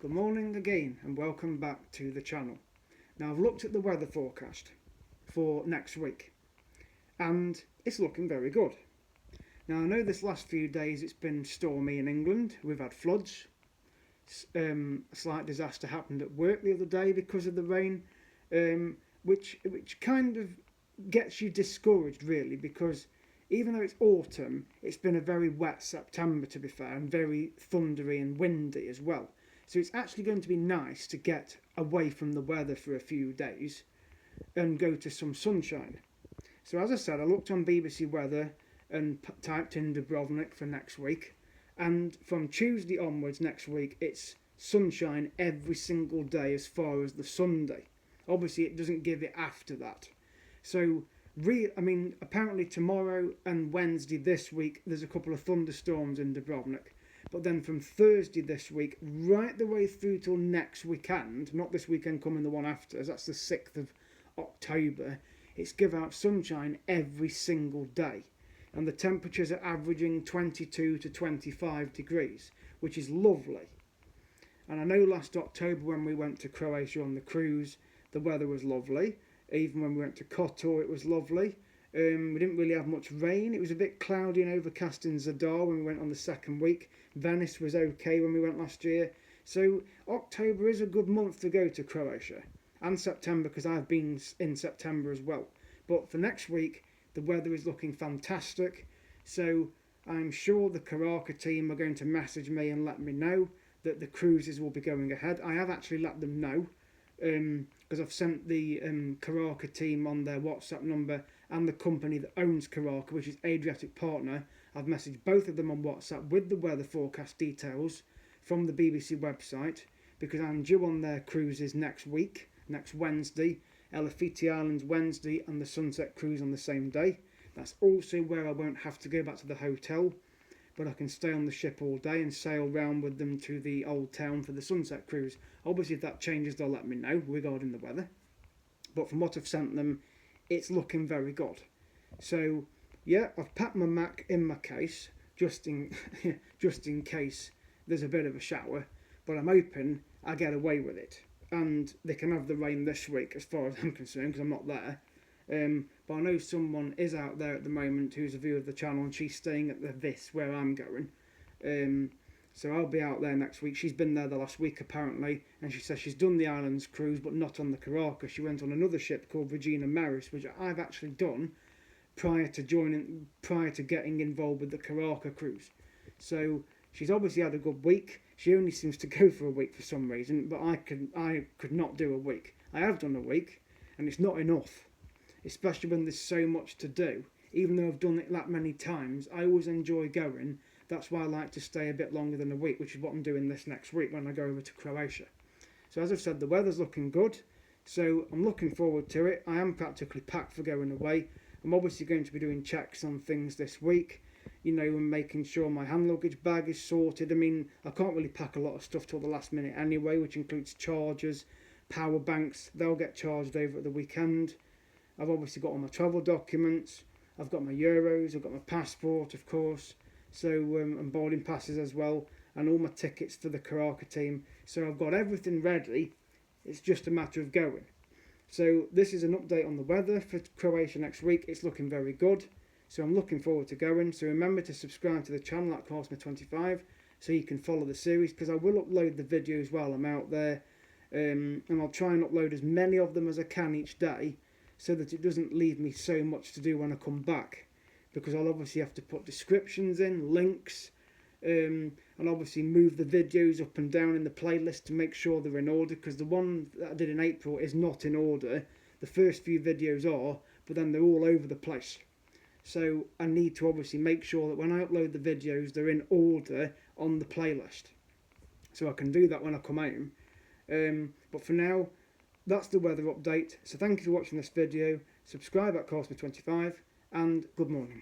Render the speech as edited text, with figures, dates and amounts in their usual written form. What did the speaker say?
Good morning again and welcome back to the channel. Now I've looked at the weather forecast for next week and it's looking very good. Now I know this last few days it's been stormy in England. We've had floods. A slight disaster happened at work the other day because of the rain, which kind of gets you discouraged really, because even though it's autumn, it's been a very wet September to be fair, and very thundery and windy as well. So it's actually going to be nice to get away from the weather for a few days and go to some sunshine. So as I said, I looked on BBC Weather and typed in Dubrovnik for next week, and from Tuesday onwards next week it's sunshine every single day as far as the Sunday. Obviously it doesn't give it after that. So apparently tomorrow and Wednesday this week there's a couple of thunderstorms in Dubrovnik. But then from Thursday this week right the way through till next weekend, not this weekend coming, the one after, that's the 6th of October, it's give out sunshine every single day. And the temperatures are averaging 22 to 25 degrees, which is lovely. And I know last October when we went to Croatia on the cruise, the weather was lovely. Even when we went to Kotor, it was lovely. We didn't really have much rain. It was a bit cloudy and overcast in Zadar when we went on the second week. Venice was okay when we went last year. So October is a good month to go to Croatia. And September, because I've been in September as well. But for next week, the weather is looking fantastic. So I'm sure the Croatia team are going to message me and let me know that the cruises will be going ahead. I have actually let them know, because I've sent the Croatia team on their WhatsApp number and the company that owns Croatia, which is Adriatic Partner. I've messaged both of them on WhatsApp with the weather forecast details from the BBC website, because I'm due on their cruises next week, next Wednesday. Elefiti Islands Wednesday and the Sunset Cruise on the same day. That's also where I won't have to go back to the hotel, but I can stay on the ship all day and sail round with them to the old town for the Sunset Cruise. Obviously if that changes they'll let me know regarding the weather, but from what I've sent them it's looking very good. So yeah, I've packed my Mac in my case just in case there's a bit of a shower, but I'm hoping I get away with it and they can have the rain this week as far as I'm concerned, because I'm not there. But I know someone is out there at the moment who's a viewer of the channel, and she's staying at the Vis where I'm going. So I'll be out there next week. She's been there the last week apparently, and she says she's done the Islands cruise but not on the Croatia. She went on another ship called Regina Maris, which I've actually done prior to getting involved with the Croatia cruise. So she's obviously had a good week. She only seems to go for a week for some reason, but I could not do a week. I have done a week, and it's not enough, especially when there's so much to do. Even though I've done it that many times, I always enjoy going. That's why I like to stay a bit longer than a week, which is what I'm doing this next week when I go over to Croatia. So as I've said, the weather's looking good, so I'm looking forward to it. I am practically packed for going away. I'm obviously going to be doing checks on things this week, you know, and making sure my hand luggage bag is sorted. I mean, I can't really pack a lot of stuff till the last minute anyway, which includes chargers, power banks. They'll get charged over at the weekend. I've obviously got all my travel documents. I've got my euros. I've got my passport, of course. So and boarding passes as well, and all my tickets for the Croatia team. So I've got everything ready. It's just a matter of going. So this is an update on the weather for Croatia next week. It's looking very good. So I'm looking forward to going. So remember to subscribe to the channel at Cosmo25 so you can follow the series, because I will upload the videos while I'm out there. And I'll try and upload as many of them as I can each day, so that it doesn't leave me so much to do when I come back. Because I'll obviously have to put descriptions in, links, and obviously move the videos up and down in the playlist to make sure they're in order, because the one that I did in April is not in order. The first few videos are, but then they're all over the place. So I need to obviously make sure that when I upload the videos they're in order on the playlist. So I can do that when I come home. But for now, that's the weather update. So thank you for watching this video. Subscribe at Cosmo25, and good morning.